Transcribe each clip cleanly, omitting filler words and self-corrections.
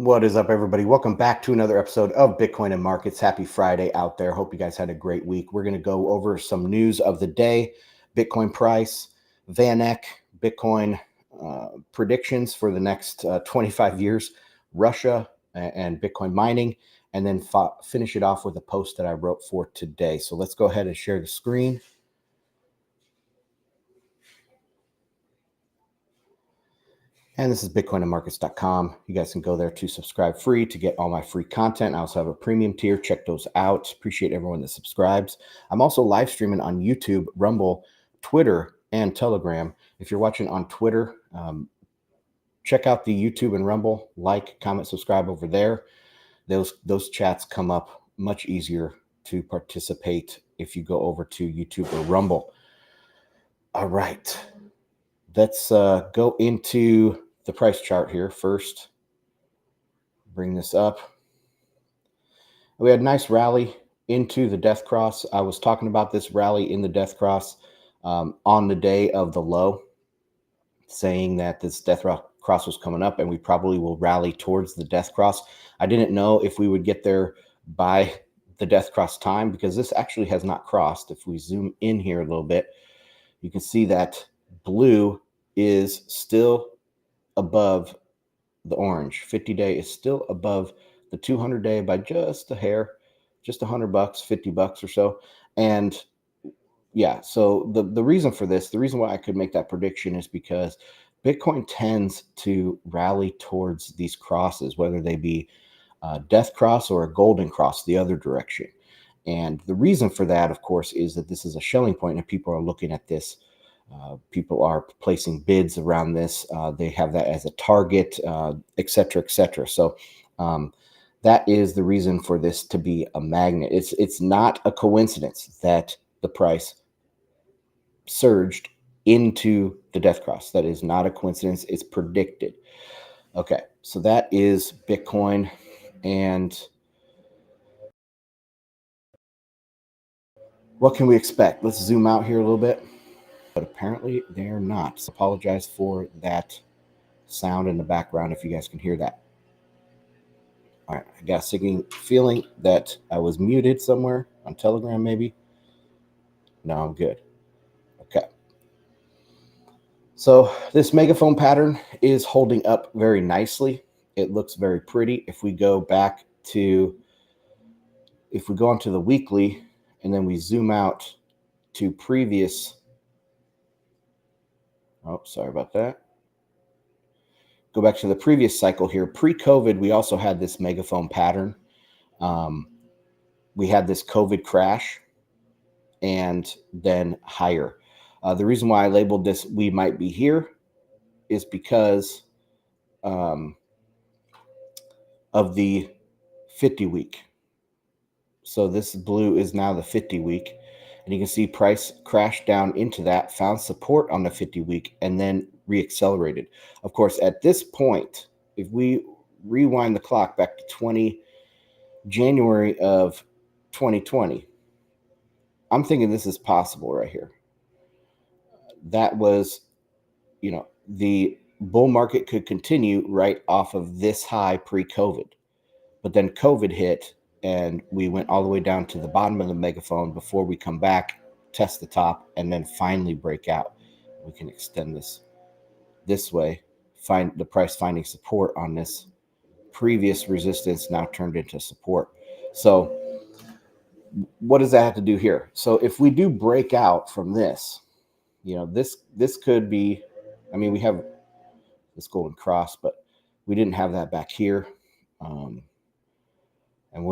What is up, everybody? Welcome back to another episode of Bitcoin and Markets. Happy Friday out there. Hope you guys had a great week. We're going to go over some news of the day, Bitcoin price, Van Eck, Bitcoin predictions for the next 25 years, Russia and Bitcoin mining, and then finish it off with a post that I wrote for today. So let's go ahead and share the screen. And this is bitcoinandmarkets.com. You guys can go there to subscribe free to get all my free content. I also have a premium tier. Check those out. Appreciate everyone that subscribes. I'm also live streaming on YouTube, Rumble, Twitter, and Telegram. If you're watching on Twitter, check out the YouTube and Rumble. Like, comment, subscribe over there. Those chats come up much easier to participate if you go over to YouTube or Rumble. All right. Let's go into the price chart here first. Bring this up. We had a nice rally into the death cross. I was talking about this rally in the death cross on the day of the low, saying that this death cross was coming up and we probably will rally towards the death cross. I didn't know if we would get there by the death cross time because this actually has not crossed. If we zoom in here a little bit, you can see that blue is still above the orange. 50-day is still above the 200-day by just a hair, just $100, $50 or so. And yeah, so the reason for this, the reason why I could make that prediction is because Bitcoin tends to rally towards these crosses, whether they be a death cross or a golden cross the other direction. And the reason for that, of course, is that this is a shelling point and people are looking at this. People are placing bids around this. They have that as a target, et cetera, et cetera. So that is the reason for this to be a magnet. It's not a coincidence that the price surged into the death cross. That is not a coincidence. It's predicted. Okay, so that is Bitcoin. And what can we expect? Let's zoom out here a little bit. But apparently they're not. So apologize for that sound in the background if you guys can hear that. All right, I got a sinking feeling that I was muted somewhere on Telegram maybe. No, I'm good. Okay. So this megaphone pattern is holding up very nicely. It looks very pretty. If we go onto the weekly and then we zoom out to previous, oh, sorry about that. Go back to the previous cycle here. Pre-COVID, we also had this megaphone pattern. We had this COVID crash and then higher. The reason why I labeled this "we might be here" is because of the 50-week. So this blue is now the 50-week. And you can see price crashed down into that, found support on the 50-week, and then reaccelerated. Of course, at this point, if we rewind the clock back to January of 2020, I'm thinking this is possible right here. That was, the bull market could continue right off of this high pre-COVID. But then COVID hit, and we went all the way down to the bottom of the megaphone before we come back, test the top, and then finally break out. We can extend this way, find the price finding support on this previous resistance now turned into support. So what does that have to do here? So if we do break out from this, this could be, we have this golden cross, but we didn't have that back here. And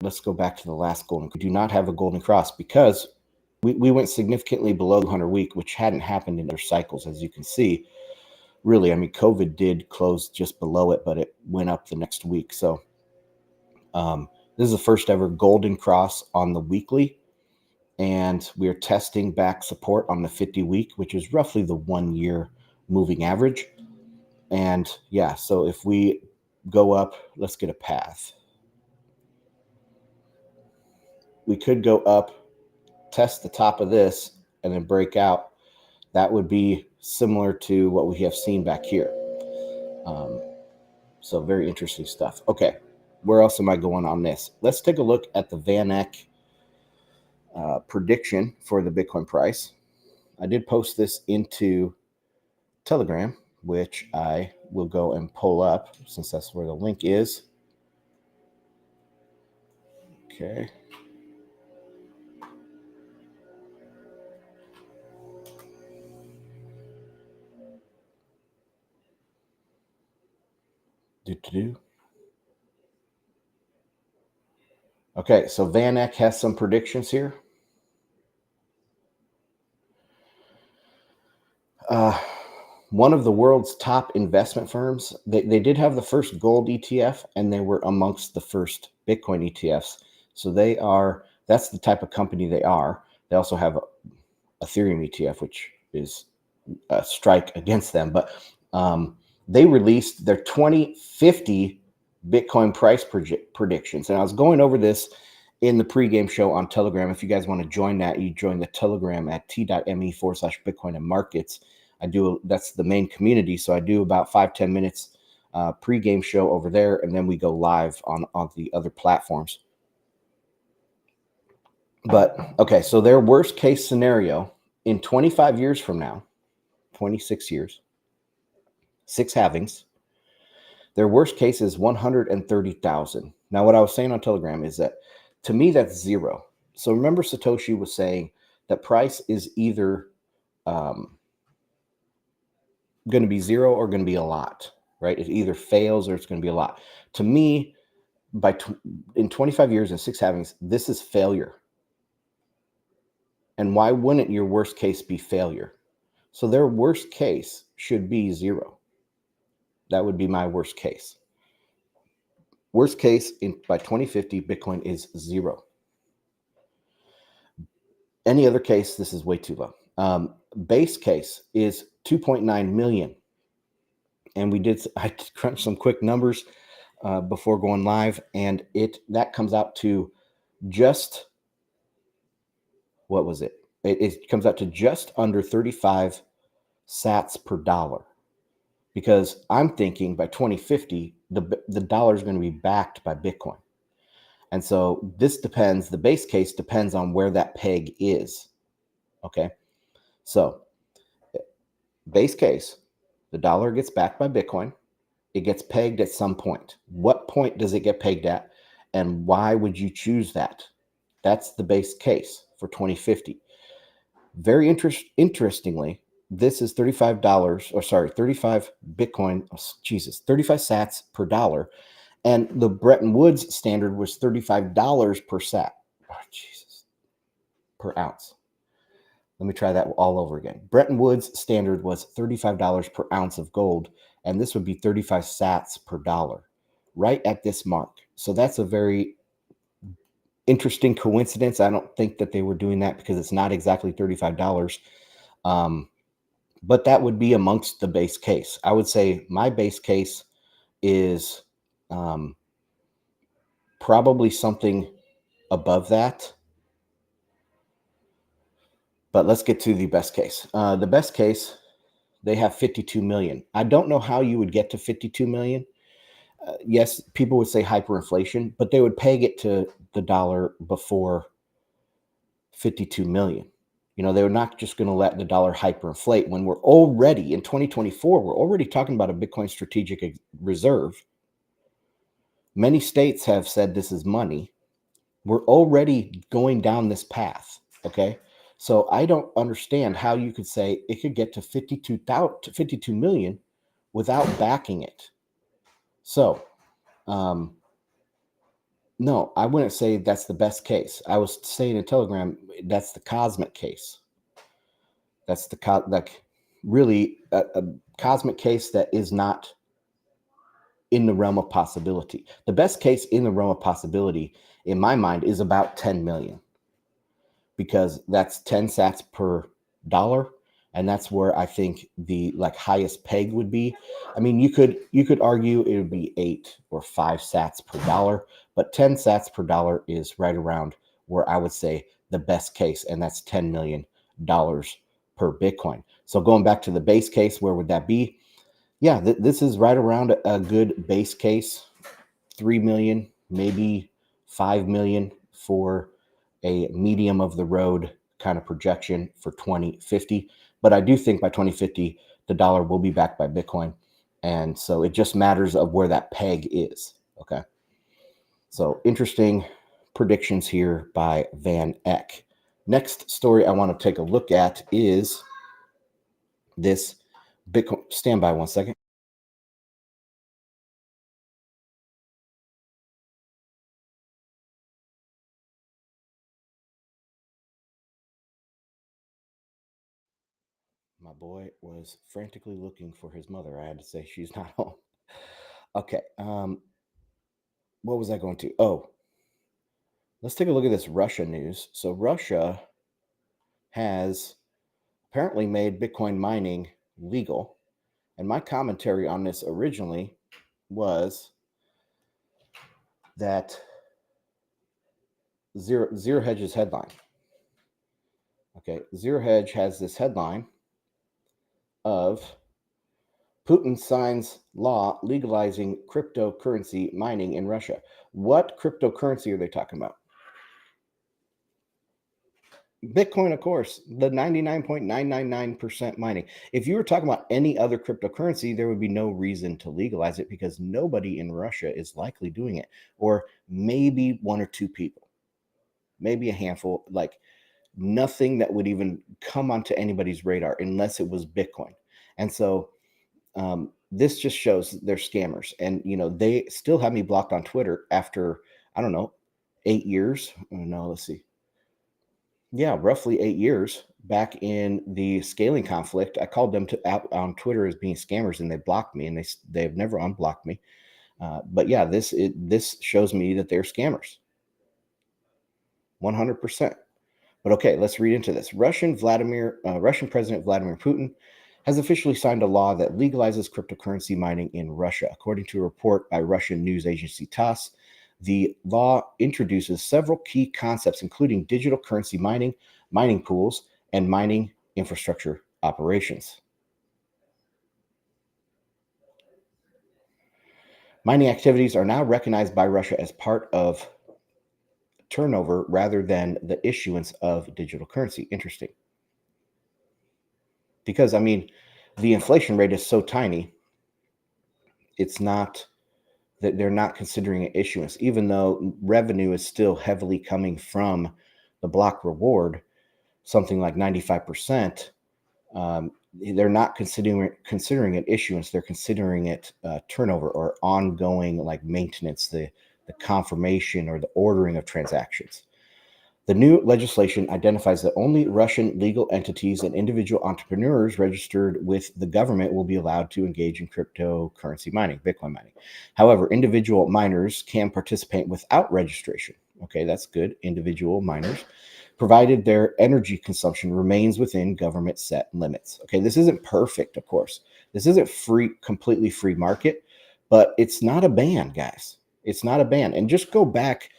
let's go back to the last golden. We do not have a golden cross because we went significantly below the 100-week, which hadn't happened in other cycles, as you can see. Really, COVID did close just below it, but it went up the next week. So this is the first ever golden cross on the weekly, and we're testing back support on the 50-week, which is roughly the 1-year moving average. And yeah, so if we go up, let's get a path. We could go up, test the top of this, and then break out. That would be similar to what we have seen back here. So very interesting stuff. Okay, where else am I going on this? Let's take a look at the Van Eck prediction for the Bitcoin price. I did post this into Telegram, which I will go and pull up since that's where the link is. Okay. Okay, so Van Eck has some predictions here. One of the world's top investment firms, they did have the first gold ETF, and they were amongst the first Bitcoin ETFs. So that's the type of company they are. They also have Ethereum ETF, which is a strike against them. But they released their 2050 Bitcoin price predictions. And I was going over this in the pregame show on Telegram. If you guys want to join that, you join the Telegram at t.me/Bitcoin and markets. That's the main community. So I do about 5-10 minutes pregame show over there, and then we go live on the other platforms. But okay, so their worst case scenario in 25 years from now, 26 years, 6 halvings, their worst case is 130,000. Now, what I was saying on Telegram is that to me, that's zero. So remember, Satoshi was saying that price is either going to be zero or going to be a lot, right? It either fails or it's going to be a lot. To me, in 25 years and 6 halvings, this is failure. And why wouldn't your worst case be failure? So their worst case should be zero. That would be my worst case. Worst case by 2050, Bitcoin is zero. Any other case, this is way too low. Base case is 2.9 million. And I crunched some quick numbers before going live, and that comes out to just, what was it? It comes out to just under 35 sats per dollar. Because I'm thinking by 2050, the dollar is going to be backed by Bitcoin. And so the base case depends on where that peg is. Okay. So base case, the dollar gets backed by Bitcoin. It gets pegged at some point. What point does it get pegged at? And why would you choose that? That's the base case for 2050. Very interestingly, this is $35, 35 Bitcoin, 35 sats per dollar. And the Bretton Woods standard was $35 per sat. Oh, Jesus. Per ounce. Let me try that all over again. Bretton Woods standard was $35 per ounce of gold, and this would be 35 sats per dollar, right at this mark. So that's a very interesting coincidence. I don't think that they were doing that because it's not exactly $35. But that would be amongst the base case. I would say my base case is probably something above that. But let's get to the best case. The best case, they have 52 million. I don't know how you would get to 52 million. Yes, people would say hyperinflation, but they would peg it to the dollar before 52 million. They were not just going to let the dollar hyperinflate when we're already in 2024. We're already talking about a Bitcoin strategic reserve. Many states have said this is money. We're already going down this path. Okay. So I don't understand how you could say it could get to 52 million without backing it. So, no, I wouldn't say that's the best case. I was saying in Telegram, that's the cosmic case. That's really a cosmic case that is not in the realm of possibility. The best case in the realm of possibility, in my mind, is about 10 million. Because that's 10 sats per dollar, and that's where I think the highest peg would be. I mean, you could argue it would be 8 or 5 sats per dollar, but 10 sats per dollar is right around where I would say the best case, and that's $10 million per Bitcoin. So going back to the base case, where would that be? Yeah, this is right around a good base case. 3 million, maybe 5 million for a medium of the road kind of projection for 2050. But I do think by 2050, the dollar will be backed by Bitcoin. And so it just matters of where that peg is. Okay. So interesting predictions here by Van Eck. Next story I want to take a look at is this Bitcoin. Stand by one second. My boy was frantically looking for his mother. I had to say she's not home. Okay. What was I going to? Oh, let's take a look at this Russia news. So Russia has apparently made Bitcoin mining legal. And my commentary on this originally was that Zero Hedge's headline. Okay, Zero Hedge has this headline of Putin signs law legalizing cryptocurrency mining in Russia. What cryptocurrency are they talking about? Bitcoin, of course, the 99.999% mining. If you were talking about any other cryptocurrency, there would be no reason to legalize it because nobody in Russia is likely doing it, or maybe one or two people, maybe a handful, like nothing that would even come onto anybody's radar unless it was Bitcoin. And so this just shows they're scammers. And, they still have me blocked on Twitter after, I don't know, 8 years. No, let's see. Yeah, roughly 8 years back in the scaling conflict. I called them out on Twitter as being scammers, and they blocked me, and they have never unblocked me. But yeah, this shows me that they're scammers, 100%. But okay, let's read into this. Russian President Vladimir Putin has officially signed a law that legalizes cryptocurrency mining in Russia. According to a report by Russian news agency TASS, the law introduces several key concepts, including digital currency mining, mining pools, and mining infrastructure operations. Mining activities are now recognized by Russia as part of turnover rather than the issuance of digital currency. Interesting. Because, the inflation rate is so tiny, it's not that they're not considering an issuance, even though revenue is still heavily coming from the block reward, something like 95%. They're not considering it issuance. They're considering it turnover or ongoing, like maintenance, the confirmation or the ordering of transactions. The new legislation identifies that only Russian legal entities and individual entrepreneurs registered with the government will be allowed to engage in cryptocurrency mining, Bitcoin mining. However, individual miners can participate without registration. Okay, that's good. Individual miners, provided their energy consumption remains within government set limits. Okay, this isn't perfect, of course. This isn't completely free market, but it's not a ban, guys. It's not a ban. And just go back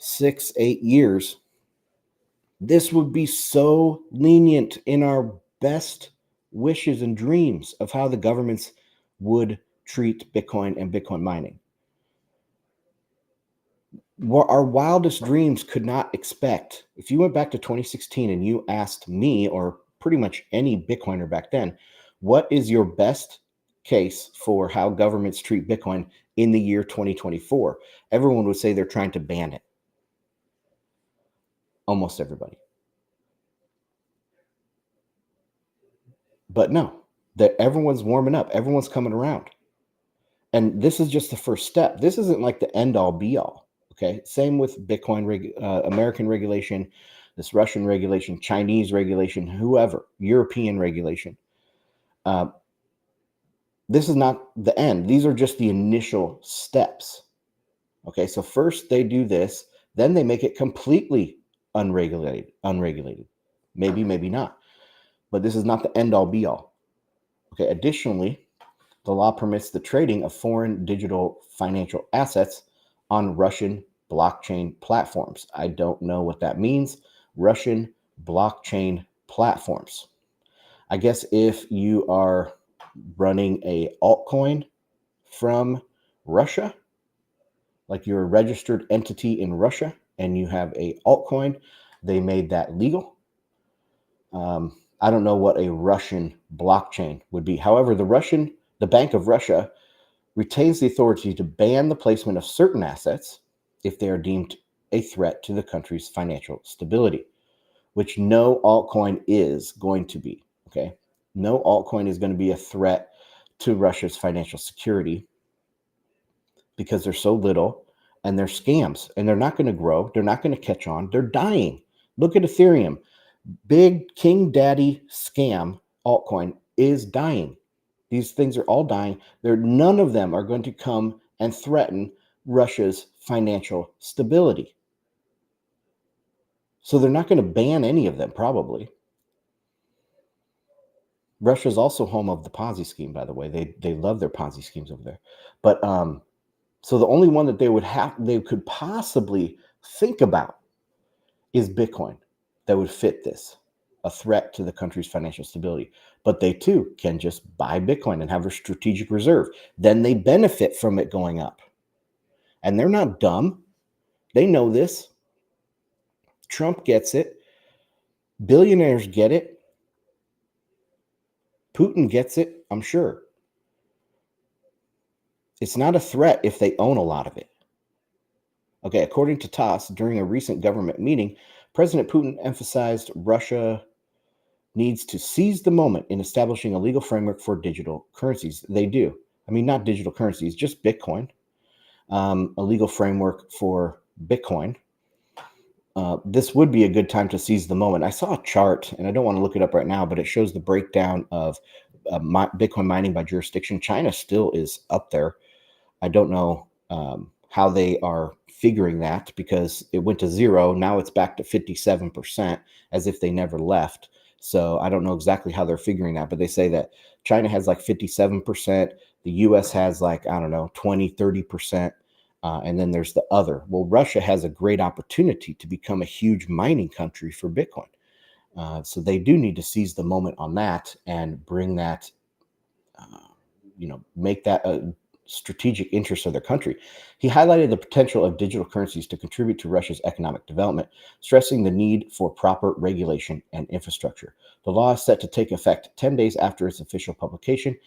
6, 8 years, this would be so lenient in our best wishes and dreams of how the governments would treat Bitcoin and Bitcoin mining. What our wildest dreams could not expect. If you went back to 2016 and you asked me, or pretty much any Bitcoiner back then, what is your best case for how governments treat Bitcoin in the year 2024? Everyone would say they're trying to ban it. Almost everybody. But no, that everyone's warming up, everyone's coming around. And this is just the first step. This isn't like the end all be all. Okay. Same with Bitcoin, American regulation, this Russian regulation, Chinese regulation, whoever, European regulation. This is not the end. These are just the initial steps. Okay. So first they do this, then they make it completely unregulated. Maybe not. But this is not the end all be all. Okay. Additionally, the law permits the trading of foreign digital financial assets on Russian blockchain platforms. I don't know what that means. Russian blockchain platforms. I guess if you are running a altcoin from Russia, like you're a registered entity in Russia and you have a altcoin, they made that legal. I don't know what a Russian blockchain would be. However, the Bank of Russia retains the authority to ban the placement of certain assets if they are deemed a threat to the country's financial stability, which no altcoin is going to be. Okay. No altcoin is going to be a threat to Russia's financial security because they're so little and they're scams and they're not going to grow. They're not going to catch on. They're dying. Look at Ethereum. Big King Daddy scam altcoin is dying. These things are all dying. None of them are going to come and threaten Russia's financial stability. So they're not going to ban any of them, probably. Russia is also home of the Ponzi scheme, by the way. They love their Ponzi schemes over there. But so the only one that they could possibly think about is Bitcoin that would fit this, a threat to the country's financial stability. But they too can just buy Bitcoin and have a strategic reserve. Then they benefit from it going up. And they're not dumb. They know this. Trump gets it. Billionaires get it. Putin gets it, I'm sure. It's not a threat if they own a lot of it. Okay, according to TASS, during a recent government meeting, President Putin emphasized Russia needs to seize the moment in establishing a legal framework for digital currencies. They do. I mean, not digital currencies, just Bitcoin. A legal framework for Bitcoin. This would be a good time to seize the moment. I saw a chart, and I don't want to look it up right now, but it shows the breakdown of Bitcoin mining by jurisdiction. China still is up there. I don't know how they are figuring that because it went to zero. Now it's back to 57%, as if they never left. So I don't know exactly how they're figuring that, but they say that China has like 57%. The US has like, I don't know, 20, 30%. And then there's the other. Well, Russia has a great opportunity to become a huge mining country for Bitcoin. So they do need to seize the moment on that and bring that, make that a strategic interest of their country. He highlighted the potential of digital currencies to contribute to Russia's economic development, stressing the need for proper regulation and infrastructure. The law is set to take effect 10 days after its official publication,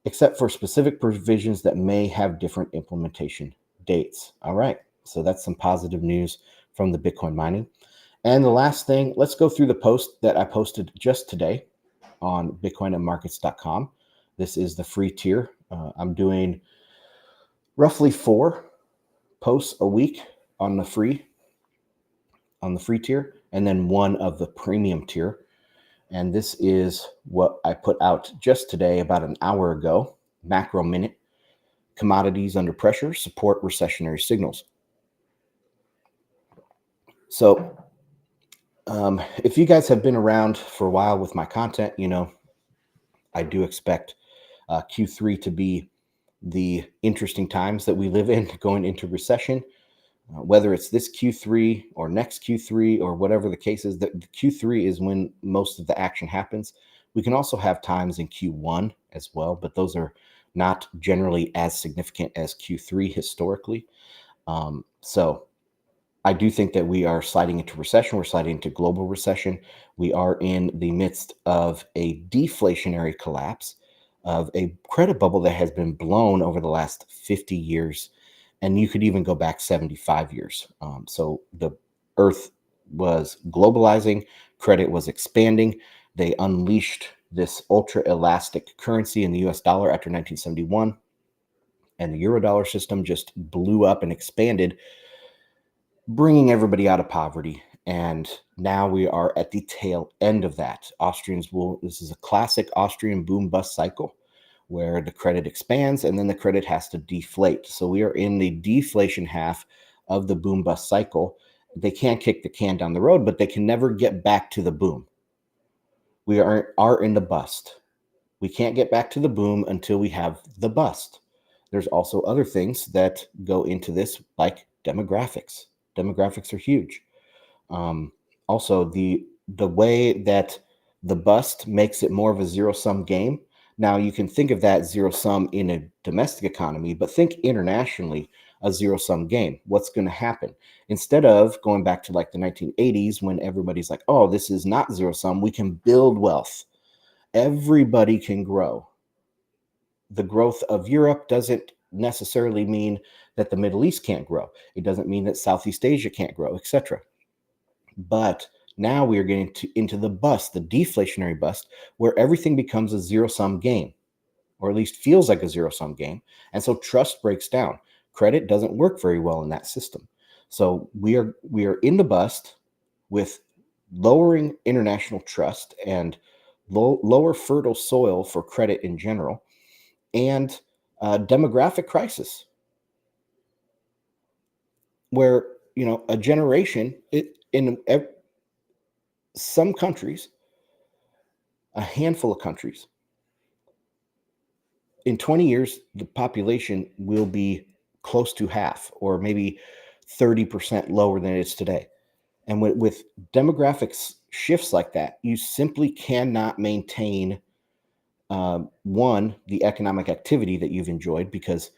except for specific provisions that may have different implementation dates. All right, so that's some positive news from the Bitcoin mining. And the last thing, let's go through the post that I posted just today on bitcoinandmarkets.com. This is the free tier. I'm doing roughly 4 posts a week on the free tier, and then 1 of the premium tier. And this is what I put out just today, about an hour ago. Macro Minute. Commodities under pressure, support recessionary signals. So if you guys have been around for a while with my content, I do expect Q3 to be the interesting times that we live in going into recession. Whether it's this Q3 or next Q3 or whatever the case is, the Q3 is when most of the action happens. We can also have times in Q1 as well, but those are not generally as significant as Q3 historically. So I do think that we are sliding into recession. We're sliding into global recession. We are in the midst of a deflationary collapse of a credit bubble that has been blown over the last 50 years. And you could even go back 75 years. So the earth was globalizing, credit was expanding. They unleashed this ultra elastic currency in the US dollar after 1971. And the Eurodollar system just blew up and expanded, bringing everybody out of poverty. And now we are at the tail end of that. This is a classic Austrian boom bust cycle where the credit expands and then the credit has to deflate. So we are in the deflation half of the boom bust cycle. They can't kick the can down the road, but they can never get back to the boom. We are in the bust. We can't get back to the boom until we have the bust. There's also other things that go into this, like demographics. Demographics are huge. Also, the way that the bust makes it more of a zero-sum game. Now, you can think of that zero sum in a domestic economy, but think internationally, a zero sum game. What's going to happen? Instead of going back to like the 1980s when everybody's like, oh, this is not zero sum, we can build wealth. Everybody can grow. The growth of Europe doesn't necessarily mean that the Middle East can't grow. It doesn't mean that Southeast Asia can't grow, etc. But now we are getting into the bust, the deflationary bust, where everything becomes a zero sum game, or at least feels like a zero sum game. And so trust breaks down. Credit doesn't work very well in that system. So we are in the bust with lowering international trust and lower fertile soil for credit in general, and demographic crisis, where a generation in some countries, a handful of countries, in 20 years, the population will be close to half or maybe 30% lower than it is today. And with demographics shifts like that, you simply cannot maintain, one, the economic activity that you've enjoyed, because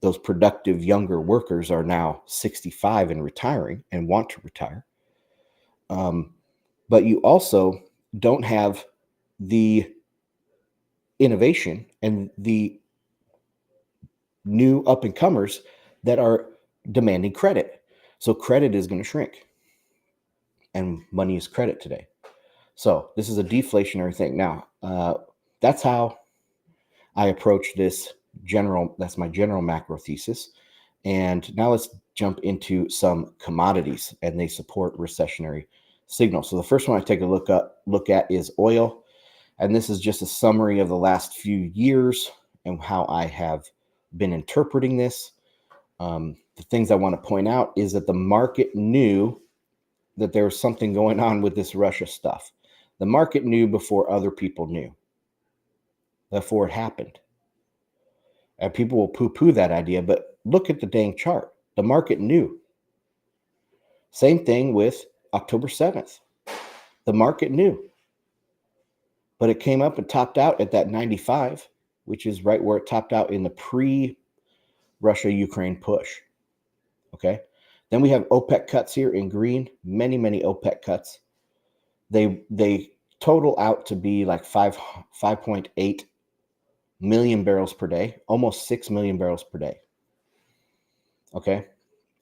those productive younger workers are now 65 and retiring and want to retire. But you also don't have the innovation and the new up and comers that are demanding credit. So credit is going to shrink, and money is credit today. So this is a deflationary thing. Now, that's how I approach this that's my general macro thesis. And now let's jump into some commodities, and they support recessionary signals. So the first one I take a look at is oil. And this is just a summary of the last few years and how I have been interpreting this. The things I want to point out is that the market knew that there was something going on with this Russia stuff. The market knew before other people knew, before it happened. And people will poo-poo that idea, but look at the dang chart. The market knew. Same thing with October 7th. The market knew. But it came up and topped out at that 95, which is right where it topped out in the pre-Russia-Ukraine push. Okay. Then we have OPEC cuts here in green, many, many OPEC cuts. They total out to be like 5.8 million barrels per day, almost 6 million barrels per day. Okay.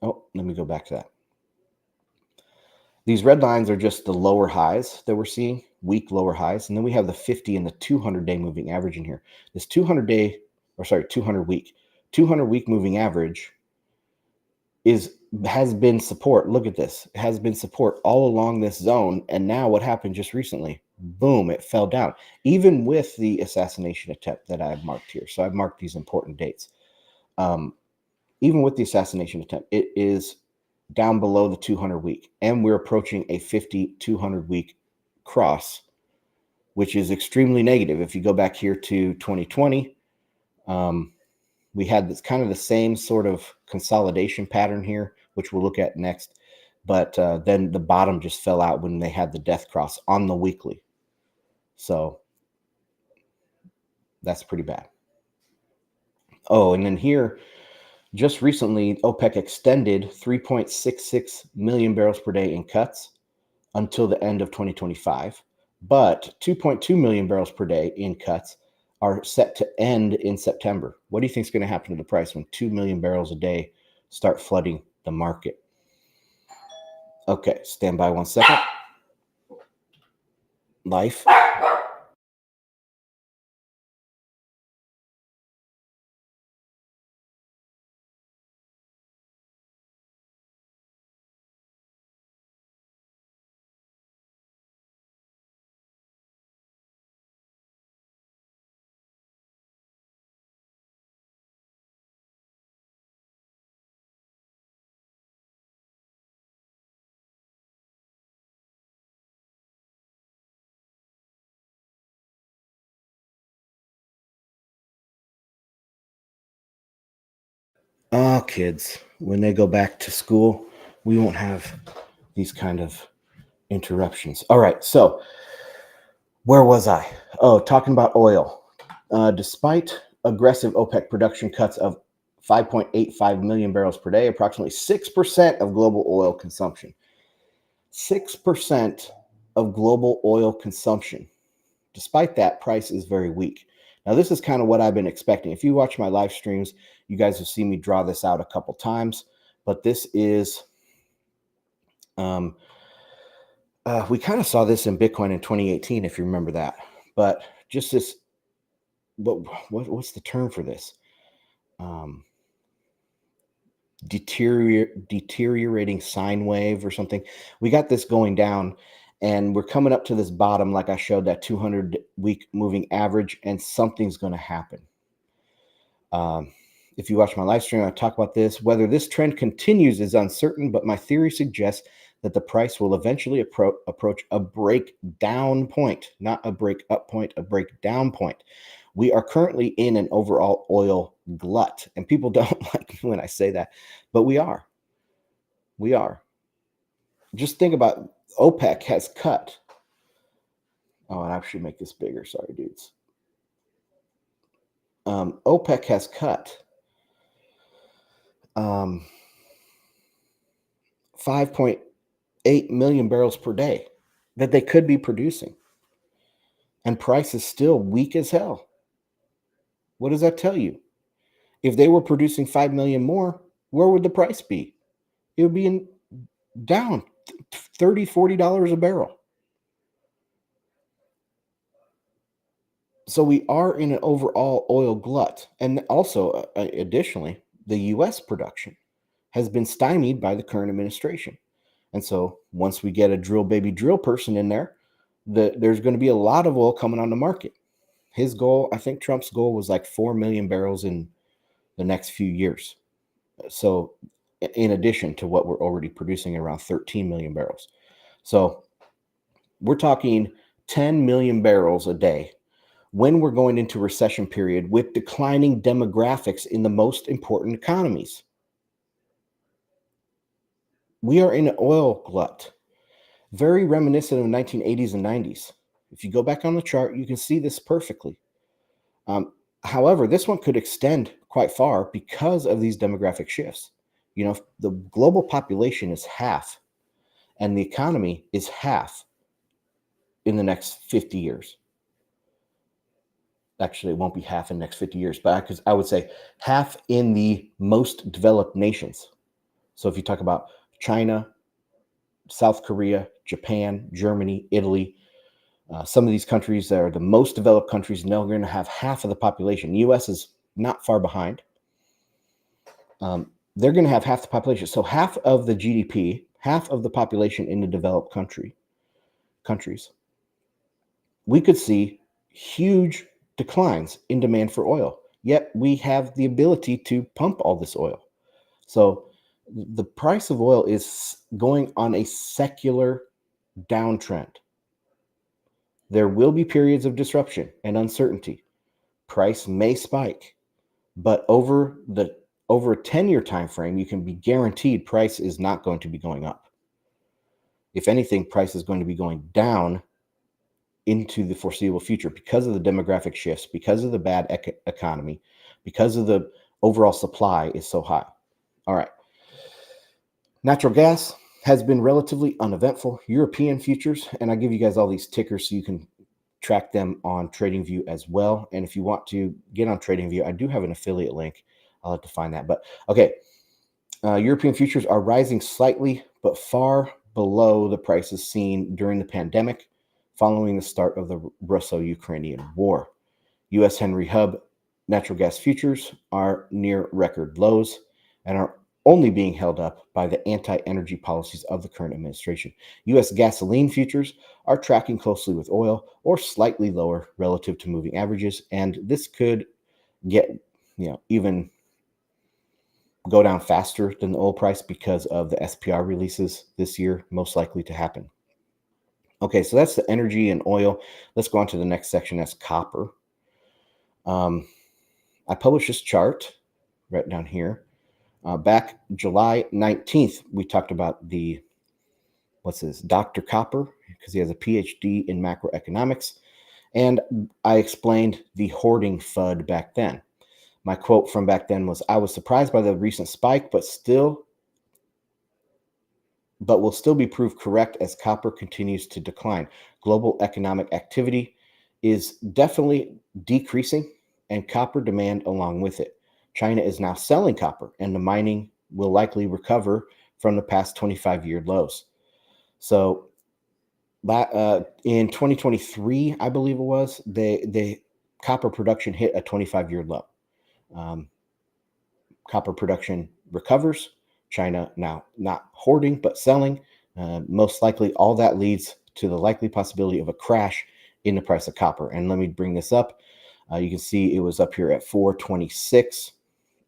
Oh, let me go back to that. These red lines are just the lower highs that we're seeing, weak lower highs. And then we have the 50 and the 200-day moving average in here. This 200 week moving average has been support. Look at this. It has been support all along this zone. And now what happened just recently? Boom, it fell down. Even with the assassination attempt that I've marked here. So I've marked these important dates. Even with the assassination attempt, it is down below the 200 week. And we're approaching a 50, 200 week cross, which is extremely negative. If you go back here to 2020, we had this kind of the same sort of consolidation pattern here, which we'll look at next. But then the bottom just fell out when they had the death cross on the weekly. So that's pretty bad. Oh, and then here, just recently, OPEC extended 3.66 million barrels per day in cuts until the end of 2025. But 2.2 million barrels per day in cuts are set to end in September. What do you think is going to happen to the price when 2 million barrels a day start flooding the market? Okay, stand by 1 second. Life. Oh, kids, when they go back to school, we won't have these kind of interruptions. All right, so where was I? Oh, talking about oil. Despite aggressive OPEC production cuts of 5.85 million barrels per day, approximately 6% of global oil consumption. 6% of global oil consumption. Despite that, price is very weak. Now, this is kind of what I've been expecting. If you watch my live streams, you guys have seen me draw this out a couple times, but this is, we kind of saw this in Bitcoin in 2018, if you remember that. But just this, what's the term for this? Deteriorating sine wave or something. We got this going down, and we're coming up to this bottom, like I showed, that 200-week moving average, and something's going to happen. If you watch my live stream, I talk about this. Whether this trend continues is uncertain, but my theory suggests that the price will eventually approach a breakdown point, not a break up point, a breakdown point. We are currently in an overall oil glut, and people don't like when I say that, but we are. We are. Just think about OPEC has cut. Oh, and I should make this bigger. Sorry, dudes. OPEC has cut 5.8 million barrels per day that they could be producing. And price is still weak as hell. What does that tell you? If they were producing 5 million more, where would the price be? It would be down $30, $40 a barrel. So we are in an overall oil glut. And also, additionally, the U.S. production has been stymied by the current administration. And so once we get a drill baby drill person in there, there's going to be a lot of oil coming on the market. His goal, I think Trump's goal was like 4 million barrels in the next few years. So in addition to what we're already producing, around 13 million barrels. So we're talking 10 million barrels a day when we're going into recession period with declining demographics in the most important economies. We are in an oil glut, very reminiscent of the 1980s and 90s. If you go back on the chart, you can see this perfectly. However, this one could extend quite far because of these demographic shifts. You know, the global population is half and the economy is half in the next 50 years. Actually, it won't be half in the next 50 years, but I would say half in the most developed nations. So if you talk about China, South Korea, Japan, Germany, Italy, some of these countries that are the most developed countries, and they're going to have half of the population. The U.S. is not far behind. They're going to have half the population. So half of the GDP, half of the population in the developed countries, we could see huge declines in demand for oil. Yet we have the ability to pump all this oil. So the price of oil is going on a secular downtrend. There will be periods of disruption and uncertainty. Price may spike, but over a 10-year time frame, you can be guaranteed price is not going to be going up. If anything, price is going to be going down into the foreseeable future because of the demographic shifts, because of the bad economy, because of the overall supply is so high. All right. Natural gas has been relatively uneventful. European futures, and I give you guys all these tickers so you can track them on TradingView as well. And if you want to get on TradingView, I do have an affiliate link. I'll have to find that. But okay, European futures are rising slightly, but far below the prices seen during the pandemic following the start of the Russo-Ukrainian war. U.S. Henry Hub natural gas futures are near record lows and are only being held up by the anti-energy policies of the current administration. U.S. gasoline futures are tracking closely with oil or slightly lower relative to moving averages, and this could get, even go down faster than the oil price because of the SPR releases this year, most likely to happen. Okay, so that's the energy and oil. Let's go on to the next section. That's copper. I published this chart right down here. Back July 19th, we talked about Dr. Copper, because he has a PhD in macroeconomics. And I explained the hoarding FUD back then. My quote from back then was, I was surprised by the recent spike, but will still be proved correct as copper continues to decline. Global economic activity is definitely decreasing, and copper demand along with it. China is now selling copper, and the mining will likely recover from the past 25-year lows. So in 2023, I believe it was, the copper production hit a 25-year low. Copper production recovers. China now not hoarding, but selling. Most likely, all that leads to the likely possibility of a crash in the price of copper. And let me bring this up. You can see it was up here at 426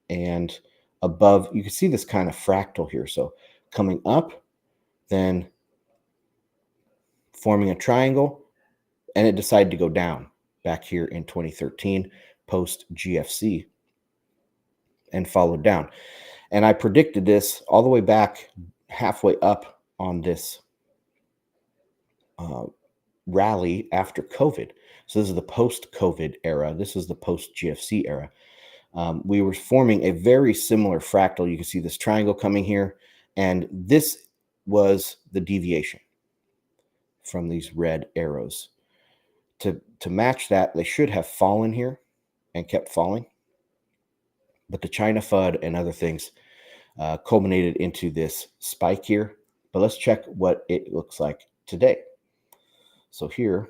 and above. You can see this kind of fractal here. So coming up, then forming a triangle, and it decided to go down back here in 2013 post GFC and followed down. And I predicted this all the way back halfway up on this rally after COVID. So this is the post-COVID era. This is the post-GFC era. We were forming a very similar fractal. You can see this triangle coming here. And this was the deviation from these red arrows. To match that, they should have fallen here and kept falling. But the China FUD and other things culminated into this spike here. But let's check what it looks like today. So here,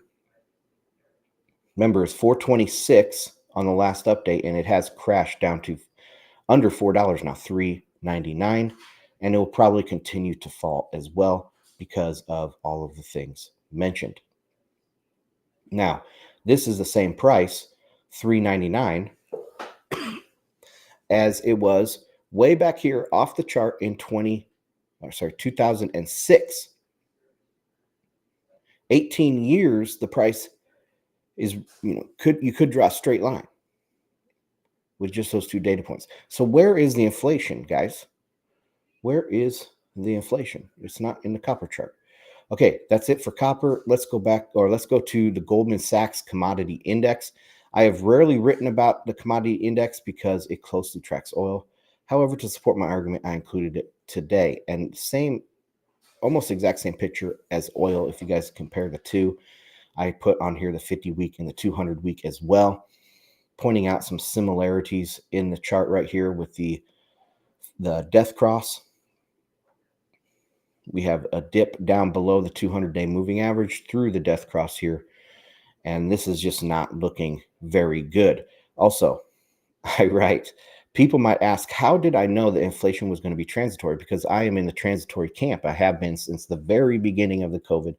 remember, it's 426 on the last update, and it has crashed down to under $4 now, $3.99, and it will probably continue to fall as well because of all of the things mentioned. Now, this is the same price, $3.99, as it was way back here off the chart in 2006. 18 years, the price is, you could draw a straight line with just those two data points. So where is the inflation, guys? Where is the inflation? It's not in the copper chart. Okay, that's it for copper. Let's go back, or let's go to the Goldman Sachs Commodity Index. I have rarely written about the commodity index because it closely tracks oil. However, to support my argument, I included it today. And almost exact same picture as oil. If you guys compare the two, I put on here the 50-week and the 200-week as well, pointing out some similarities in the chart right here with the death cross. We have a dip down below the 200-day moving average through the death cross here. And this is just not looking very good. Also, I write, people might ask, how did I know that inflation was going to be transitory? Because I am in the transitory camp. I have been since the very beginning of the COVID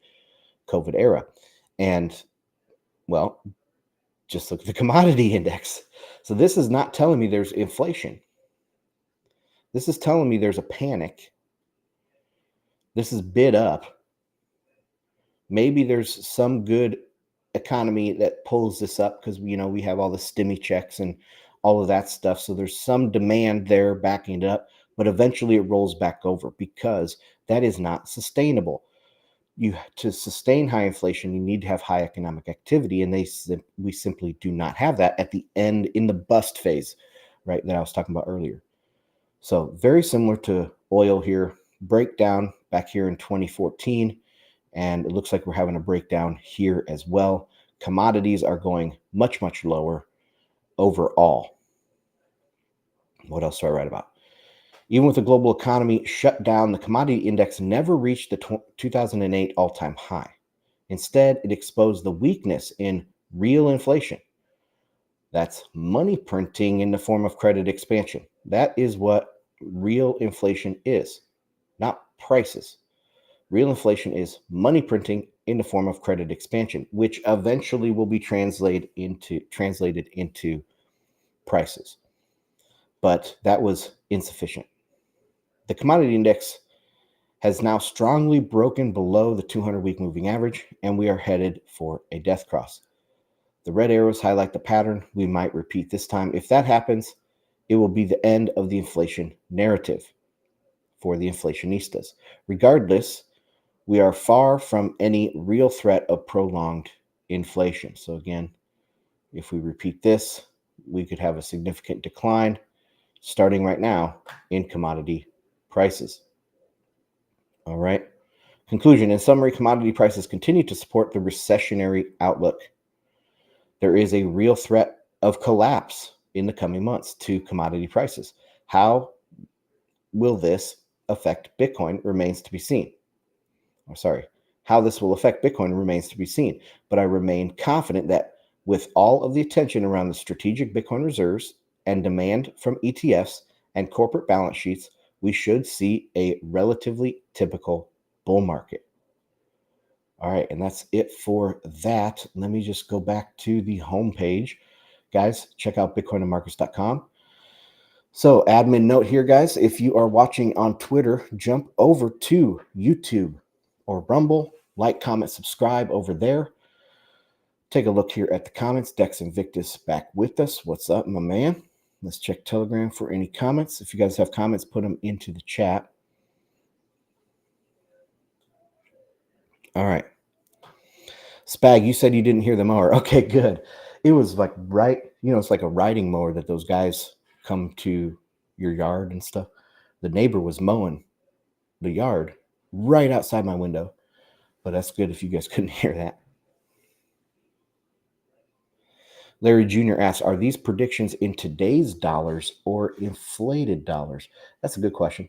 era. And, well, just look at the commodity index. So this is not telling me there's inflation. This is telling me there's a panic. This is bid up. Maybe there's some good economy that pulls this up because, we have all the stimmy checks and all of that stuff. So there's some demand there backing it up, but eventually it rolls back over because that is not sustainable. To sustain high inflation, you need to have high economic activity, and we simply do not have that at the end in the bust phase, right, that I was talking about earlier. So very similar to oil here, breakdown back here in 2014, and it looks like we're having a breakdown here as well. Commodities are going much, much lower overall. What else do I write about? Even with the global economy shut down, the commodity index never reached the 2008 all-time high. Instead, it exposed the weakness in real inflation. That's money printing in the form of credit expansion. That is what real inflation is, not prices. Real inflation is money printing in the form of credit expansion, which eventually will be translated into prices. But that was insufficient. The commodity index has now strongly broken below the 200-week moving average, and we are headed for a death cross. The red arrows highlight the pattern we might repeat this time. If that happens, it will be the end of the inflation narrative for the inflationistas. Regardless, we are far from any real threat of prolonged inflation. So again, if we repeat this, we could have a significant decline starting right now in commodity prices. All right. Conclusion. In summary, commodity prices continue to support the recessionary outlook. There is a real threat of collapse in the coming months to commodity prices. How will this affect Bitcoin remains to be seen. How this will affect Bitcoin remains to be seen. But I remain confident that with all of the attention around the strategic Bitcoin reserves and demand from ETFs and corporate balance sheets, we should see a relatively typical bull market. All right, and that's it for that. Let me just go back to the homepage. Guys, check out bitcoinandmarkets.com. So, admin note here, guys, if you are watching on Twitter, jump over to YouTube or Rumble, like, comment, subscribe over there. Take a look here at the comments. Dex Invictus back with us. What's up, my man? Let's check Telegram for any comments. If you guys have comments, put them into the chat. All right. Spag, you said you didn't hear the mower. Okay, good. It was like it's like a riding mower that those guys come to your yard and stuff. The neighbor was mowing the yard right outside my window, but that's good if you guys couldn't hear that. Larry Jr. asks, are these predictions in today's dollars or inflated dollars? That's a good question.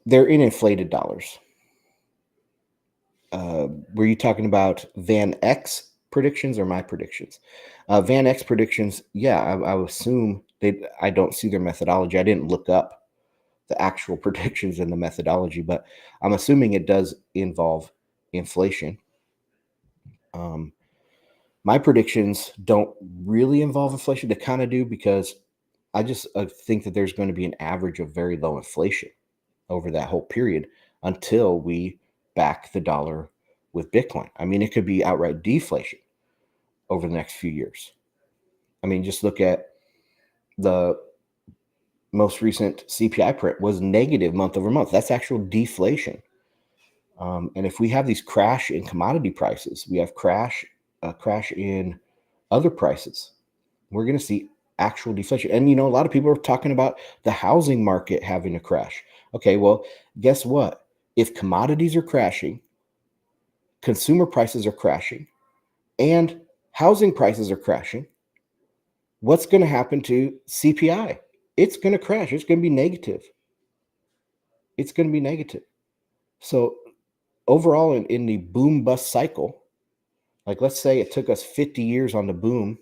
They're in inflated dollars. Were you talking about Van X predictions or my predictions? Van X predictions, yeah, I would assume I don't see their methodology. I didn't look up the actual predictions and the methodology, but I'm assuming it does involve inflation. My predictions don't really involve inflation. They kind of do because I just think that there's going to be an average of very low inflation over that whole period until we back the dollar with Bitcoin. I mean, it could be outright deflation over the next few years. I mean, just look at the most recent CPI print was negative month over month. That's actual deflation. And if we have these crash in commodity prices, we have crash in other prices, we're going to see actual deflation. And, a lot of people are talking about the housing market having a crash. Okay, well, guess what? If commodities are crashing, consumer prices are crashing, and housing prices are crashing, what's going to happen to CPI? It's going to crash. It's going to be negative. It's going to be negative. So overall, in the boom bust cycle, like let's say it took us 50 years on the boom,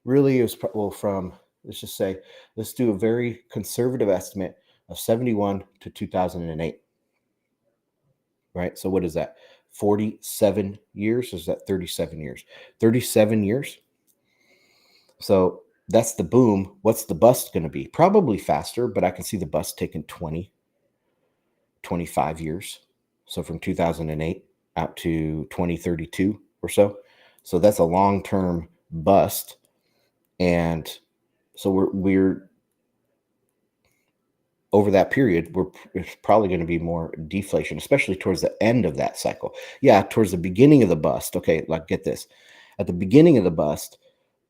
really it was from, let's do a very conservative estimate of 71 to 2008. Right? So what is that? 47 years? Or is that 37 years? 37 years. So that's the boom. What's the bust going to be? Probably faster, but I can see the bust taking 20, 25 years. So from 2008 out to 2032 or so. So that's a long-term bust. And so we're over that period, it's probably going to be more deflation, especially towards the end of that cycle. Yeah, towards the beginning of the bust. Okay, like get this. At the beginning of the bust,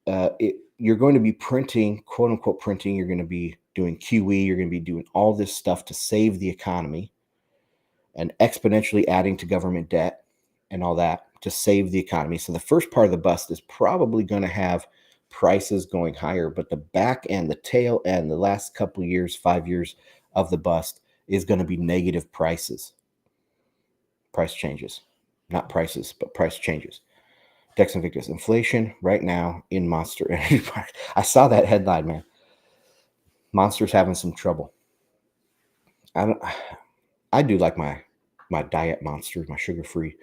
you're going to be printing, quote unquote printing. You're going to be doing QE. You're going to be doing all this stuff to save the economy and exponentially adding to government debt and all that to save the economy. So the first part of the bust is probably going to have prices going higher, but the back end, the tail end, the last couple of years, 5 years of the bust is going to be negative prices. Price changes, not prices, but price changes. Dex Invictus, inflation right now in Monster Energy Park. I saw that headline, man. Monster's having some trouble. I do like my diet Monsters, my sugar-free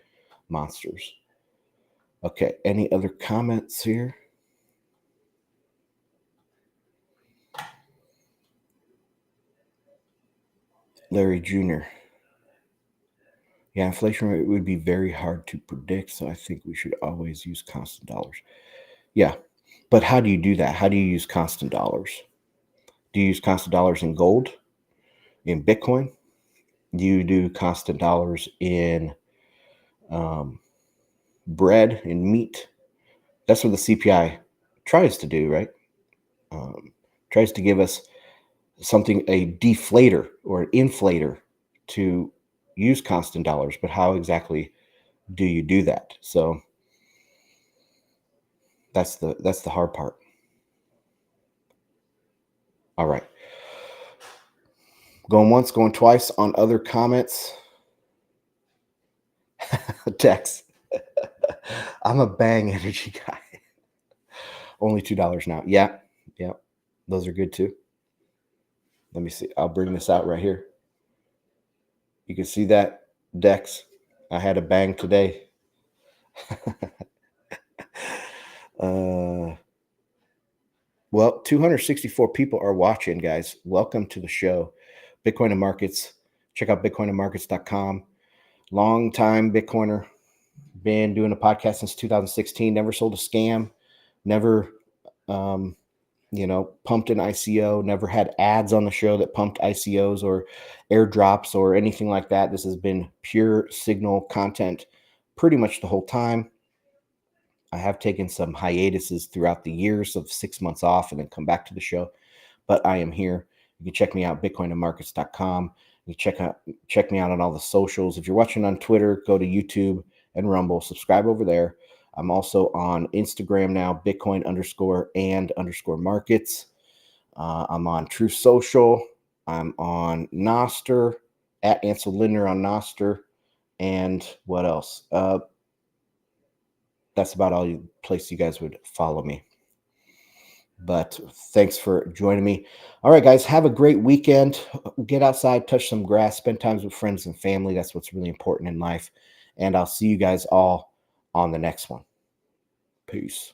Monsters. Okay, any other comments here? Larry Jr. Yeah, inflation rate would be very hard to predict, so I think we should always use constant dollars. Yeah, but how do you do that? How do you use constant dollars? Do you use constant dollars in gold? in Bitcoin. You do constant dollars in bread and meat. That's what the CPI tries to do, right? Tries to give us something, a deflator or an inflator to use constant dollars. But how exactly do you do that? So that's the hard part. All right. Going once, going twice on other comments. Text. I'm a Bang energy guy. Only $2 now. Yeah. Yeah. Those are good too. Let me see. I'll bring this out right here. You can see that, Dex. I had a Bang today. Well, 264 people are watching, guys. Welcome to the show. Bitcoin and Markets. Check out bitcoinandmarkets.com. Long time Bitcoiner. Been doing a podcast since 2016. Never sold a scam. Never, pumped an ICO. Never had ads on the show that pumped ICOs or airdrops or anything like that. This has been pure signal content pretty much the whole time. I have taken some hiatuses throughout the years of 6 months off and then come back to the show, but I am here. You can check me out, bitcoinandmarkets.com. You check me out on all the socials. If you're watching on Twitter, go to YouTube and Rumble, subscribe over there. I'm also on Instagram now, Bitcoin_and_markets. I'm on True Social. I'm on Noster, at Ansel Lindner on Noster. And what else? That's about all place you guys would follow me. But thanks for joining me. All right, guys, have a great weekend. Get outside, touch some grass, spend time with friends and family. That's what's really important in life. And I'll see you guys all on the next one. Peace.